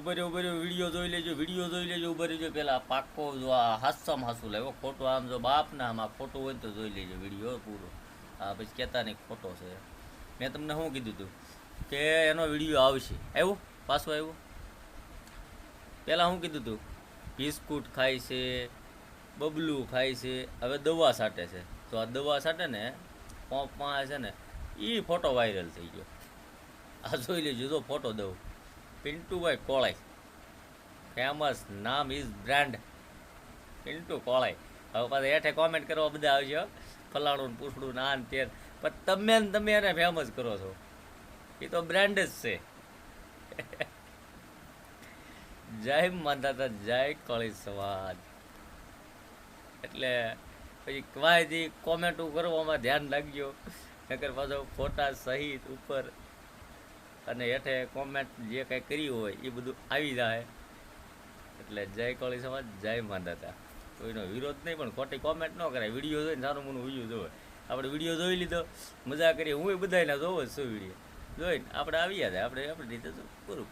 ઉભો રહ્યો વિડીયો જોઈ લેજો ઉભો રહેજો પેલા પાક્કો જો આ હાસમ હાસું લાવ્યો ખોટું આમ જો બાપના આમાં ખોટું હોય તો જોઈ લેજો વિડીયો પૂરો. હા પછી કહેતા નહીં ખોટો છે. મેં તમને શું કીધું હતું કે એનો વિડીયો આવશે, આવ્યો પાછો આવ્યો. પહેલાં શું કીધું હતું બિસ્કુટ ખાય છે, બબલું ખાય છે, હવે દવા છાંટે છે. તો આ દવા છાંટે ને પંપમાં છે ને એ ફોટો વાયરલ થઈ ગયો. આ જોઈ લેજો જો ફોટો દઉં, પિન્ટુભાઈ કોળાઈ, ફેમસ નામ ઇઝ બ્રાન્ડ પિન્ટુ કોળાઈ. હવે પાછા હેઠે કોમેન્ટ કરવા બધા આવશે ફલાણું પૂછડું ના ને તેર, પણ તમે એને ફેમસ કરો છો, એ તો બ્રાન્ડ જ છે. જય માતાતા, જય કોળી સમાજ. એટલે પછી કવાયથી કોમેન્ટો કરવામાં ધ્યાન રાખજો, નકર પાછો ફોટા સહિત ઉપર અને હેઠે કોમેન્ટ જે કંઈ કરી હોય એ બધું આવી જાય. એટલે જય કોળી સમાજ, જય માતાતા. કોઈનો વિરોધ નહીં, પણ ખોટી કોમેન્ટ ન કરાય. વિડીયો જોઈને સારું મોનું વિડીયો જોવે. આપણે વિડીયો જોઈ લીધો, મજા કરીએ, હું એ બધાને જોવો જ છું. વિડીયો જોઈને આપણે આવી જાય, આપણે આપણી રીતે પૂરું.